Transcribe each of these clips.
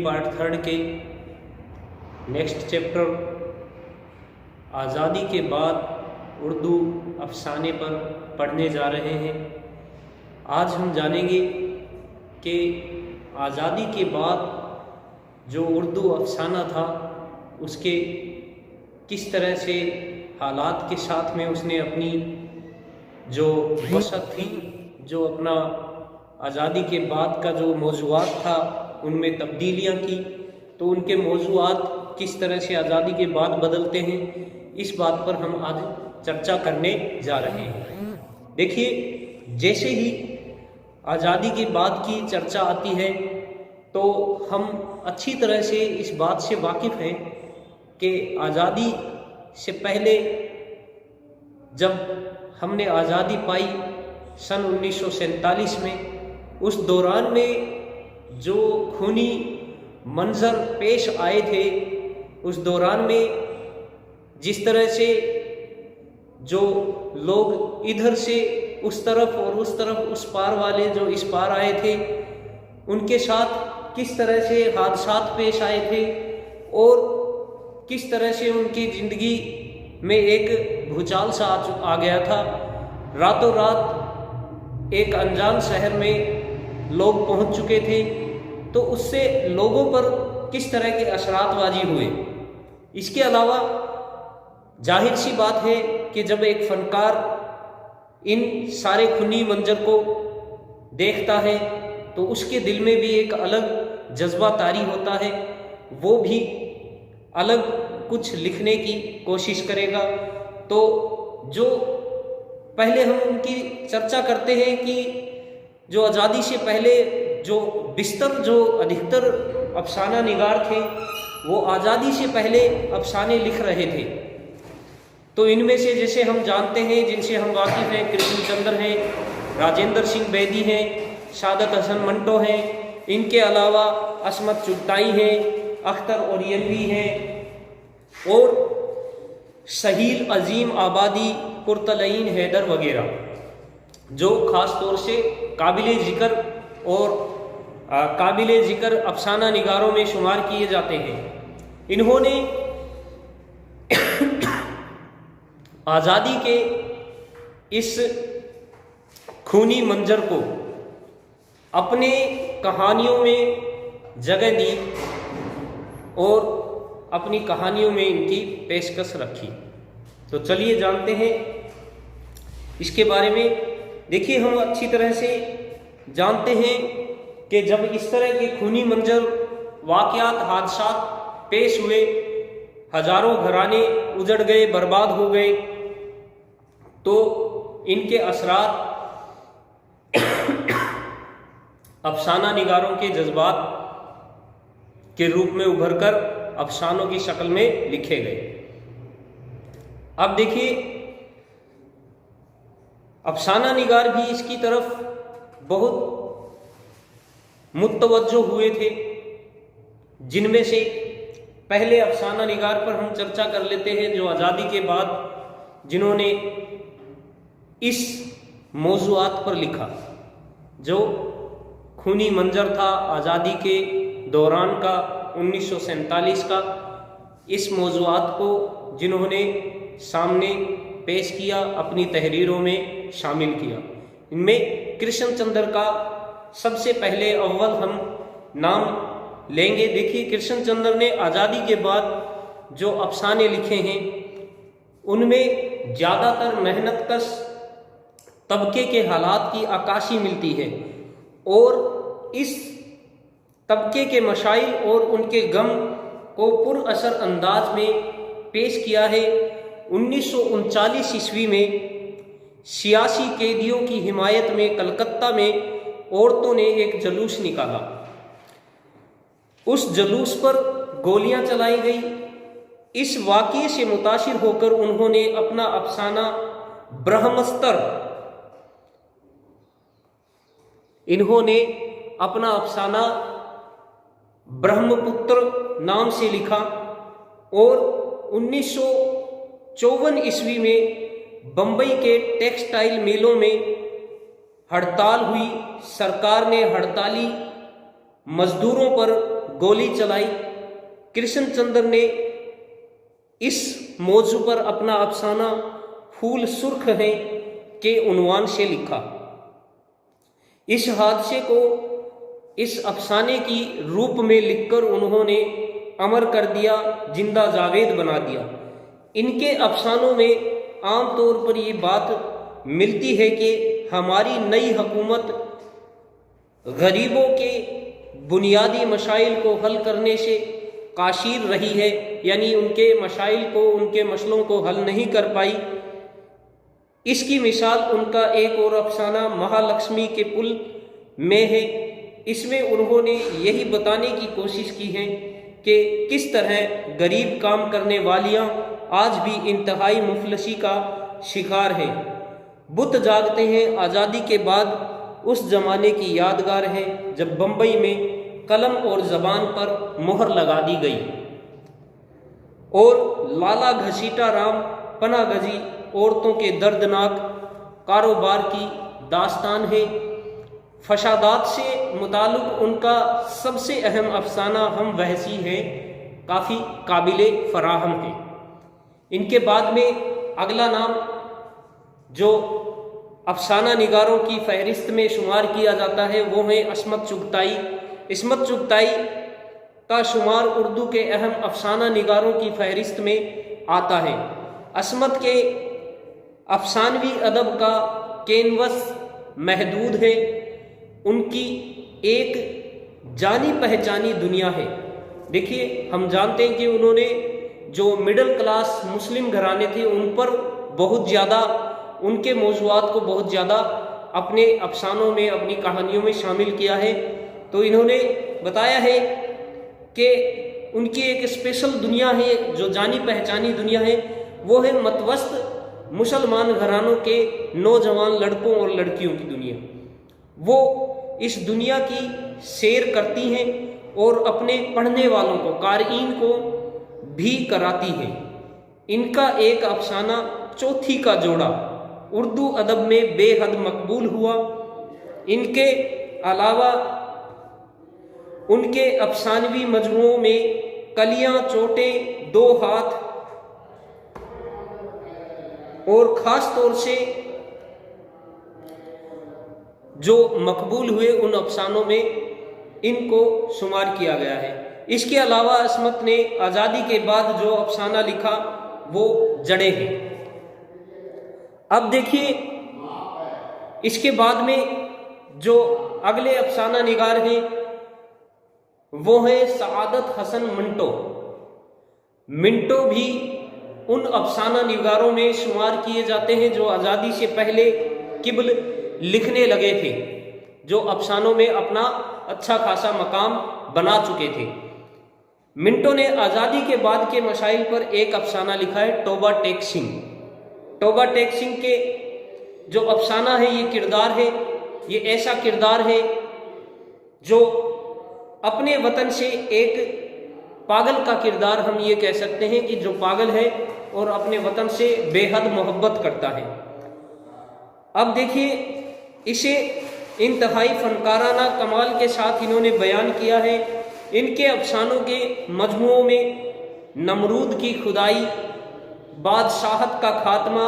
Part 3 के next chapter आज़ादी के बाद उर्दू अफसाने पर पढ़ने जा रहे हैं। आज हम जानेंगे कि आज़ादी के बाद जो उर्दू अफसाना था उसके किस तरह से हालात के साथ में उसने अपनी जो वसअत थी, जो अपना आज़ादी के बाद का जो मौज़ूआत था उनमें तब्दीलियाँ की, तो उनके मौज़ूआत किस तरह से आज़ादी के बाद बदलते हैं, इस बात पर हम आज चर्चा करने जा रहे हैं। देखिए, जैसे ही आज़ादी के बाद की चर्चा आती है तो हम अच्छी तरह से इस बात से वाकिफ़ हैं कि आज़ादी से पहले जब हमने आज़ादी पाई सन 1947 में, उस दौरान में जो खूनी मंजर पेश आए थे, उस दौरान में जिस तरह से जो लोग इधर से उस तरफ और उस तरफ उस पार वाले जो इस पार आए थे, उनके साथ किस तरह से हादसात पेश आए थे और किस तरह से उनकी ज़िंदगी में एक भूचाल सा आ गया था। रातों रात एक अनजान शहर में लोग पहुंच चुके थे, तो उससे लोगों पर किस तरह के असरात वाजी हुए। इसके अलावा जाहिर सी बात है कि जब एक फनकार इन सारे खूनी मंजर को देखता है तो उसके दिल में भी एक अलग जज्बा तारी होता है, वो भी अलग कुछ लिखने की कोशिश करेगा। तो जो पहले हम उनकी चर्चा करते हैं कि जो आज़ादी से पहले जो अधिकतर अफसाना निगार थे वो आज़ादी से पहले अफसाने लिख रहे थे। तो इनमें से जैसे हम जानते हैं, जिनसे हम वाकिफ़ हैं, कृष्ण चंद्र हैं, राजेंद्र सिंह बेदी हैं, सादत हसन मंटो हैं, इनके अलावा असमत चुगताई हैं, अख्तर ओरियनवी हैं और शहील अजीम आबादी, कुर्तलईन हैदर वगैरह, जो ख़ास तौर से काबिल ज़िक्र अफसाना निगारों में शुमार किए जाते हैं। इन्होंने आज़ादी के इस खूनी मंजर को अपने कहानियों में जगह दी और अपनी कहानियों में इनकी पेशकश रखी। तो चलिए जानते हैं इसके बारे में। देखिए, हम अच्छी तरह से जानते हैं कि जब इस तरह के खूनी मंजर, वाक़यात, हादसात पेश हुए, हजारों घराने उजड़ गए, बर्बाद हो गए, तो इनके असरात अफसाना निगारों के जज्बात के रूप में उभरकर अफसानों की शक्ल में लिखे गए। अब देखिए, अफसाना निगार भी इसकी तरफ बहुत मुतवज्जो हुए थे, जिनमें से पहले अफसाना निगार पर हम चर्चा कर लेते हैं जो आज़ादी के बाद जिन्होंने इस मौज़ूआत पर लिखा, जो खूनी मंजर था आज़ादी के दौरान का 1947 का, इस मौज़ूआत को जिन्होंने सामने पेश किया, अपनी तहरीरों में शामिल किया। इनमें कृष्ण चंद्र का सबसे पहले अव्वल हम नाम लेंगे। देखिए, कृष्ण चंद्र ने आज़ादी के बाद जो अफसाने लिखे हैं उनमें ज़्यादातर मेहनतकश तबके के हालात की अक्कासी मिलती है और इस तबके के मशाइल और उनके गम को पुरअसर अंदाज में पेश किया है। 1939 ईस्वी में सियासी कैदियों की हिमायत में कलकत्ता में औरतों ने एक जुलूस निकाला। उस जुलूस पर गोलियां चलाई गई। इस वाक़ये से मुतासिर होकर उन्होंने अपना अफसाना ब्रह्मपुत्र नाम से लिखा और 1954 ईस्वी में बम्बई के टेक्सटाइल मिलों में हड़ताल हुई। सरकार ने हड़ताली मजदूरों पर गोली चलाई। कृष्ण चंद्र ने इस मौजू पर अपना अफसाना फूल सुर्ख हैं के उन्वान से लिखा। इस हादसे को इस अफसाने की रूप में लिखकर उन्होंने अमर कर दिया, जिंदा जावेद बना दिया। इनके अफसानों में आम तौर पर ये बात मिलती है कि हमारी नई हुकूमत गरीबों के बुनियादी मसाइल को हल करने से काशिर रही है, यानी उनके मसाइल को, उनके मसलों को हल नहीं कर पाई। इसकी मिसाल उनका एक और अफसाना महालक्ष्मी के पुल में है। इसमें उन्होंने यही बताने की कोशिश की है कि किस तरह गरीब काम करने वालियाँ आज भी इंतहाई मुफलसी का शिकार हैं। बुत जागते हैं आज़ादी के बाद उस ज़माने की यादगार है जब बम्बई में कलम और ज़बान पर मोहर लगा दी गई। और लाला घसीटा राम पनागजी औरतों के दर्दनाक कारोबार की दास्तान है। फसादात से मुताल्लिक़ उनका सबसे अहम अफसाना हम वहसी है, काफ़ी काबिले फराहम है। इनके बाद में अगला नाम जो अफसाना निगारों की फहरिस्त में शुमार किया जाता है वो है अस्मत चुगताई। इस्मत चुगताई का शुमार उर्दू के अहम अफसाना निगारों की फहरिस्त में आता है। अस्मत के अफसानवी अदब का कैनवस महदूद है। उनकी एक जानी पहचानी दुनिया है। देखिए, हम जानते हैं कि उन्होंने जो मिडिल क्लास मुस्लिम घराने थे उन पर बहुत ज़्यादा, उनके मौज़ूआत को बहुत ज़्यादा अपने अफसानों में, अपनी कहानियों में शामिल किया है। तो इन्होंने बताया है कि उनकी एक स्पेशल दुनिया है, जो जानी पहचानी दुनिया है, वो है मतवस्त मुसलमान घरानों के नौजवान लड़कों और लड़कियों की दुनिया। वो इस दुनिया की सैर करती हैं और अपने पढ़ने वालों को, क़ारीन को भी कराती हैं। इनका एक अफसाना चौथी का जोड़ा उर्दू अदब में बेहद मकबूल हुआ। इनके अलावा उनके अफसानवी मजमुओं में कलियां, चोटे, दो हाथ और ख़ास तौर से जो मकबूल हुए उन अफसानों में इनको शुमार किया गया है। इसके अलावा अस्मत ने आज़ादी के बाद जो अफसाना लिखा वो जड़ें हैं। अब देखिए, इसके बाद में जो अगले अफसाना निगार हैं वो है सआदत हसन मिंटो। मिंटो भी उन अफसाना निगारों में शुमार किए जाते हैं जो आज़ादी से पहले किबल लिखने लगे थे, जो अफसानों में अपना अच्छा खासा मकाम बना चुके थे। मिंटो ने आज़ादी के बाद के मसाइल पर एक अफसाना लिखा है, टोबा टेक सिंह। टोबा टेक सिंह के जो अफसाना है, ये किरदार है, ये ऐसा किरदार है जो अपने वतन से एक पागल का किरदार, हम ये कह सकते हैं कि जो पागल है और अपने वतन से बेहद मोहब्बत करता है। अब देखिए, इसे इंतहाई फनकाराना कमाल के साथ इन्होंने बयान किया है। इनके अफसानों के मजमुओं में नमरूद की खुदाई, बादशाहत का खात्मा,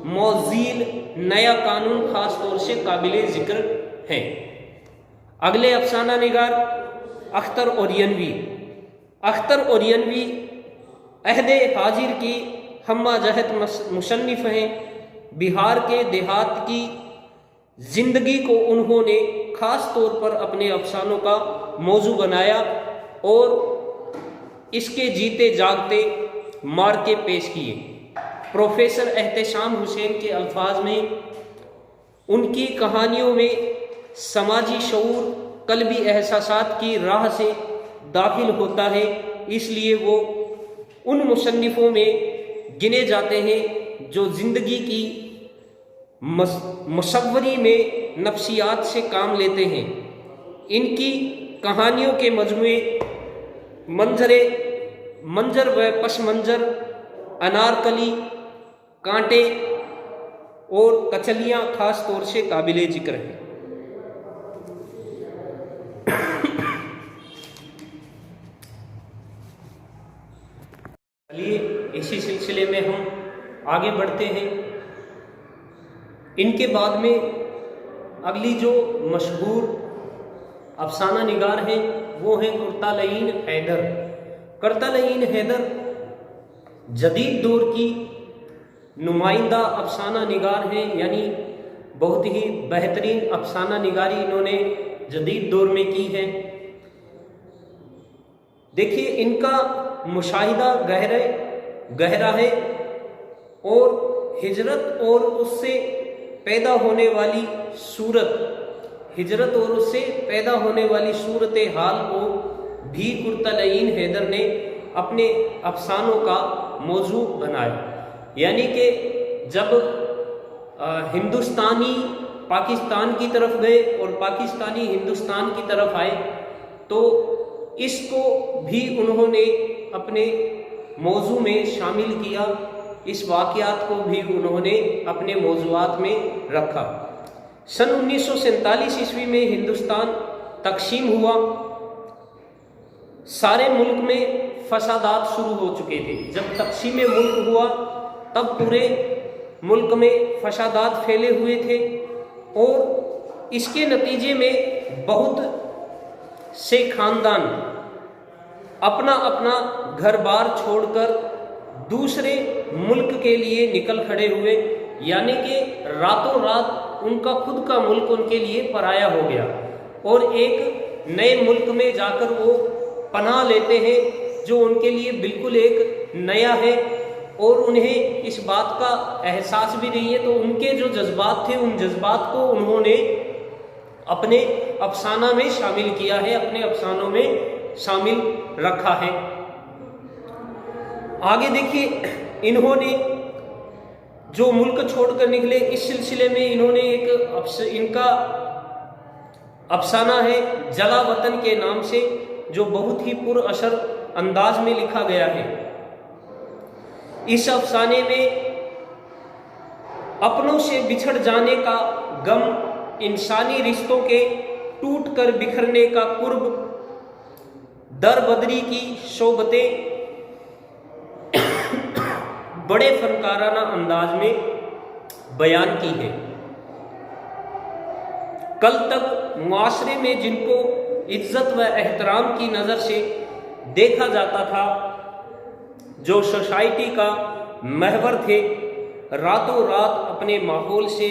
मौज़ील, नया कानून खास तौर से काबिले ज़िक्र हैं। अगले अफसाना निगार अख्तर ओरियनवी। अख्तर ओरियनवी अहदे हाजिर की हम्मा जहत मुसन्निफ़ हैं। बिहार के देहात की ज़िंदगी को उन्होंने ख़ास तौर पर अपने अफसानों का मौजू बनाया और इसके जीते जागते मार्के पेश किए। प्रोफेसर एहतेशाम हुसैन के अल्फाज में उनकी कहानियों में समाजी शऊर कल्बी एहसासात की राह से दाखिल होता है, इसलिए वो उन मुसन्निफ़ों में गिने जाते हैं जो ज़िंदगी की मुसव्वरी में नफ्सियात से काम लेते हैं। इनकी कहानियों के मजमूए मंजर व पस मंजर, अनारकली, कांटे और कचलियाँ खास तौर से काबिले ज़िक्र हैं। लिए इसी सिलसिले में हम आगे बढ़ते हैं। इनके बाद में अगली जो मशहूर अफसाना निगार हैं वो हैं कुर्तालईन हैदर। कुर्तालईन हैदर जदीद दौर की नुमाइंदा अफसाना निगार हैं, यानी बहुत ही बेहतरीन अफसाना निगारी इन्होंने जदीद दौर में की है। देखिए, इनका मुशाहिदा गहरा है और हिजरत और उससे पैदा होने वाली सूरत हाल को भी कुर्तालईन हैदर ने अपने अफसानों का मौजू बनाया। यानी कि जब हिंदुस्तानी पाकिस्तान की तरफ गए और पाकिस्तानी हिंदुस्तान की तरफ आए तो इसको भी उन्होंने अपने मौजू में शामिल किया, इस वाक़यात को भी उन्होंने अपने मौज़ूआत में रखा। सन 1947 ईस्वी में हिंदुस्तान तकसीम हुआ। सारे मुल्क में फसादात शुरू हो चुके थे। जब तकसीम मुल्क हुआ तब पूरे मुल्क में फसादात फैले हुए थे और इसके नतीजे में बहुत से खानदान अपना अपना घर बार छोड़कर दूसरे मुल्क के लिए निकल खड़े हुए। यानी कि रातों रात उनका खुद का मुल्क उनके लिए पराया हो गया और एक नए मुल्क में जाकर वो पनाह लेते हैं जो उनके लिए बिल्कुल एक नया है और उन्हें इस बात का एहसास भी नहीं है। तो उनके जो जज्बात थे उन जज्बात को उन्होंने अपने अफसाना में शामिल किया है, अपने अफसानों में शामिल रखा है। आगे देखिए, इन्होंने जो मुल्क छोड़कर निकले इस सिलसिले में इन्होंने इनका अफसाना है जला वतन के नाम से, जो बहुत ही पुरअसर अंदाज में लिखा गया है। इस अफसाने में अपनों से बिछड़ जाने का गम, इंसानी रिश्तों के टूट कर बिखरने का कुर्ब, दर बदरी की शोबतें बड़े फनकाराना अंदाज में बयान की है। कल तक मुआशरे में जिनको इज्जत व एहतराम की नज़र से देखा जाता था, जो सोसाइटी का महवर थे, रातों रात अपने माहौल से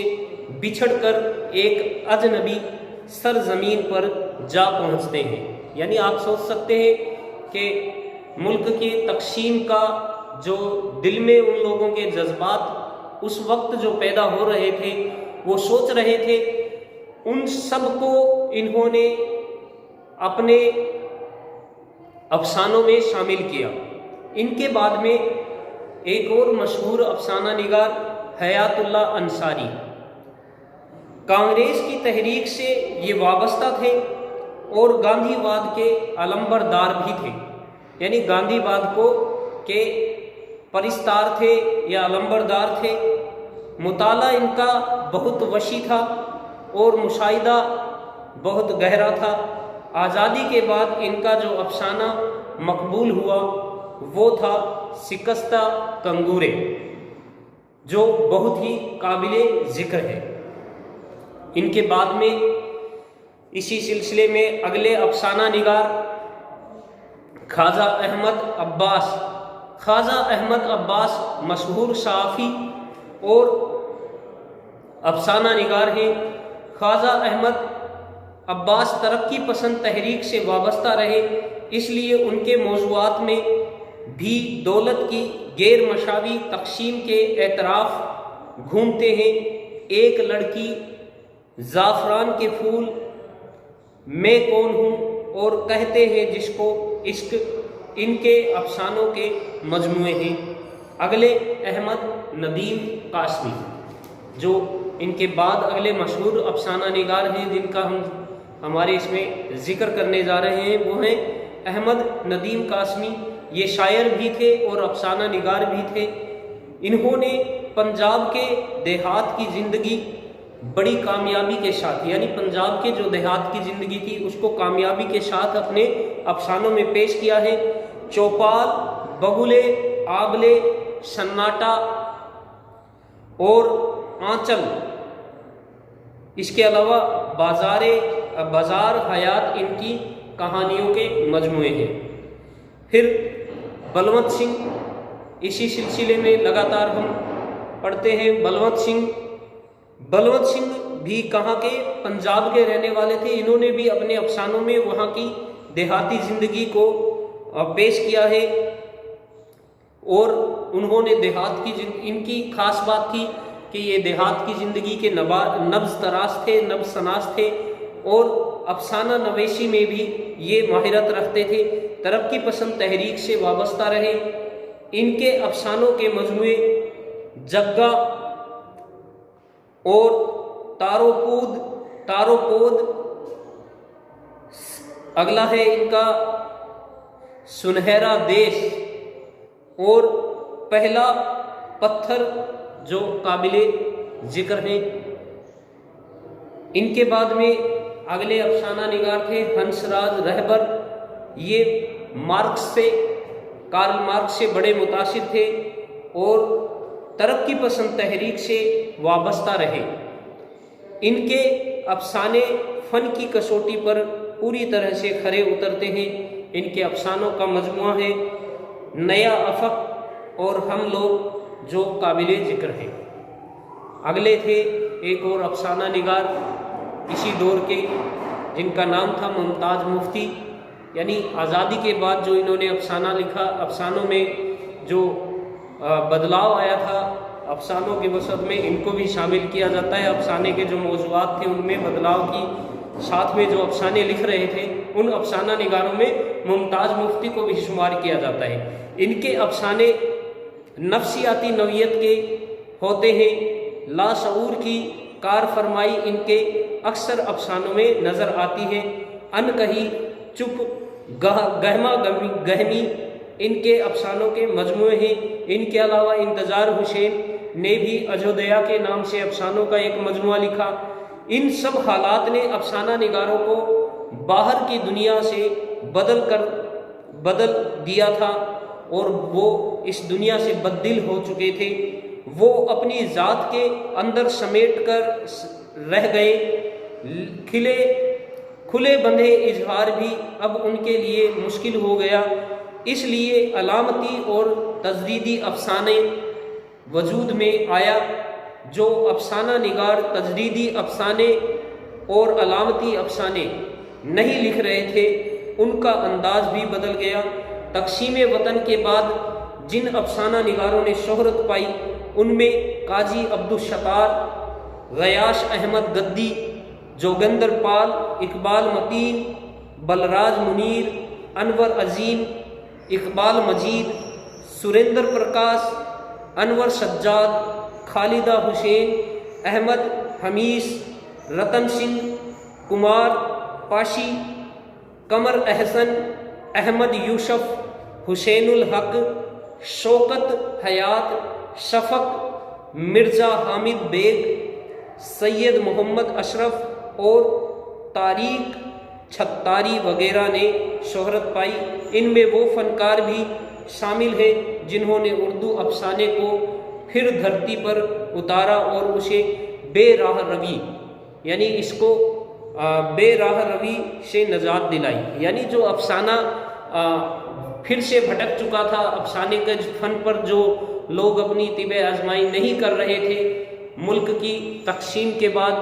बिछड़कर एक अजनबी सरजमीन पर जा पहुंचते हैं। यानी आप सोच सकते हैं कि मुल्क की तकसीम का जो दिल में उन लोगों के जज्बात उस वक्त जो पैदा हो रहे थे, वो सोच रहे थे, उन सब को इन्होंने अपने अफसानों में शामिल किया। इनके बाद में एक और मशहूर अफसाना निगार हयातुल्लाह अंसारी, कांग्रेस की तहरीक से ये वाबस्ता थे और गांधीवाद के अलंबरदार भी थे। यानी गांधीवाद को के परिस्तार थे या अलंबरदार थे। मुताला इनका बहुत वसी था और मुशाहिदा बहुत गहरा था। आज़ादी के बाद इनका जो अफसाना मकबूल हुआ वो था शिकस्ता कंगूरे, जो बहुत ही काबिले ज़िक्र है। इनके बाद में इसी सिलसिले में अगले अफसाना निगार ख्वाजा अहमद अब्बास मशहूर सहाफ़ी और अफसाना निगार हैं। ख्वाजा अहमद अब्बास तरक्की पसंद तहरीक से वाबस्ता रहे, इसलिए उनके मौज़ूआत में भी दौलत की गैर मशावी तकसीम के एतराफ़ घूमते हैं। एक लड़की, ज़ाफ़रान के फूल, मैं कौन हूँ और कहते हैं जिसको इश्क, इनके अफसानों के मजमूए हैं। अगले अहमद नदीम कासमी, जो इनके बाद अगले मशहूर अफसाना निगार हैं जिनका हम हमारे इसमें ज़िक्र करने जा रहे हैं, वो हैं अहमद नदीम कासमी। ये शायर भी थे और अफसाना निगार भी थे। इन्होंने पंजाब के देहात की ज़िंदगी बड़ी कामयाबी के साथ, यानी पंजाब के जो देहात की ज़िंदगी थी उसको कामयाबी के साथ अपने अफसानों में पेश किया है। चौपाल, बगुले, आबले, सन्नाटा और आंचल, इसके अलावा बाजार हयात इनकी कहानियों के मजमूए हैं। फिर बलवंत सिंह, इसी सिलसिले में लगातार हम पढ़ते हैं। बलवंत सिंह भी कहाँ के, पंजाब के रहने वाले थे। इन्होंने भी अपने अफसानों में वहाँ की देहाती ज़िंदगी को पेश किया है और उन्होंने देहात की इनकी खास बात थी कि ये देहात की ज़िंदगी के नब्ज़ शनास थे और अफसाना नवेशी में भी ये माहिरत रखते थे। तरक्की पसंद तहरीक से वाबस्ता रहे। इनके अफसानों के मजमूए जग्गा और तारोपोद, अगला है इनका सुनहरा देश और पहला पत्थर जो काबिले जिक्र हैं। इनके बाद में अगले अफसाना निगार थे हंसराज रहबर। ये कार्ल मार्क्स से बड़े मुतासिर थे और तरक्की पसंद तहरीक से वाबस्ता रहे। इनके अफसाने फ़न की कसौटी पर पूरी तरह से खरे उतरते हैं। इनके अफसानों का मजमुआ है नया अफक और हम लोग, जो काबिले ज़िक्र हैं। अगले थे एक और अफसाना निगार इसी दौर के, जिनका नाम था मुमताज़ मुफ्ती। यानी आज़ादी के बाद जो इन्होंने अफसाना लिखा, अफसानों में जो बदलाव आया था, अफसानों के वसत में इनको भी शामिल किया जाता है। अफसाने के जो मौज़ूआत थे उनमें बदलाव की साथ में जो अफसाने लिख रहे थे, उन अफसाना निगारों में मुमताज़ मुफ्ती को भी शुमार किया जाता है। इनके अफसाने नफ्सियाती नौइयत के होते हैं। लाशऊर की कार फरमाई इनके अक्सर अफसानों में नज़र आती है। अनकही, चुप, गहमा गहमी इनके अफसानों के मजमूए हैं। इनके अलावा इंतज़ार हुसैन ने भी अजोदया के नाम से अफसानों का एक मजमुआ लिखा। इन सब हालात ने अफसाना निगारों को बाहर की दुनिया से बदल दिया था और वो इस दुनिया से बददिल हो चुके थे। वो अपनी ज़ात के अंदर समेट कर रह गए। खुले बंधे इजहार भी अब उनके लिए मुश्किल हो गया। इसलिए अलामती और तजदीदी अफसाने वजूद में आया। जो अफसाना निगार तजदीदी अफसाने और अलामती अफसाने नहीं लिख रहे थे, उनका अंदाज भी बदल गया। तक़सीम वतन के बाद जिन अफसाना निगारों ने शोहरत पाई, उनमें काजी अब्दुल शतार, गयाश अहमद गद्दी, जोगिंदर पाल, इकबाल मतीन, बलराज मुनीर, अनवर अजीम, इकबाल मजीद, सुरेंद्र प्रकाश, अनवर सज्जाद, खालिदा हुसैन, अहमद हमीस, रतन सिंह, कुमार पाशी, कमर अहसन, अहमद यूसुफ, हुसैनुल हक, शौकत हयात, शफक, मिर्ज़ा हामिद बेग, सैयद मोहम्मद अशरफ और तारीक छत्तारी वगैरह ने शोहरत पाई। इनमें वो फ़नकार भी शामिल हैं जिन्होंने उर्दू अफसाने को फिर धरती पर उतारा और उसे बेराह रवी, यानी इसको बेराह रवी से नजात दिलाई। यानी जो अफसाना फिर से भटक चुका था, अफसाने के फन पर जो लोग अपनी तिबे आजमाई नहीं कर रहे थे, मुल्क की तकसीम के बाद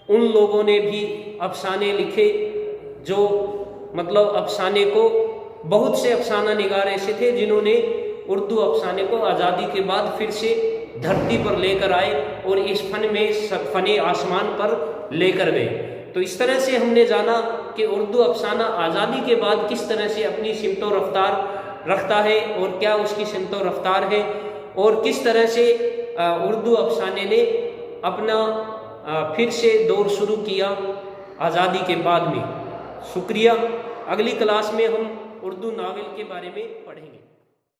उन लोगों ने भी अफसाने लिखे। जो मतलब अफसाने को, बहुत से अफसाना निगार ऐसे थे जिन्होंने उर्दू अफसाने को आज़ादी के बाद फिर से धरती पर लेकर आए और इस फन में फने आसमान पर लेकर गए। तो इस तरह से हमने जाना कि उर्दू अफसाना आज़ादी के बाद किस तरह से अपनी सिमतो रफ्तार रखता है और क्या उसकी सिमतो रफ्तार है, और किस तरह से उर्दू अफसाने ने अपना फिर से दौर शुरू किया आज़ादी के बाद में। शुक्रिया। अगली क्लास में हम उर्दू नावल के बारे में पढ़ेंगे।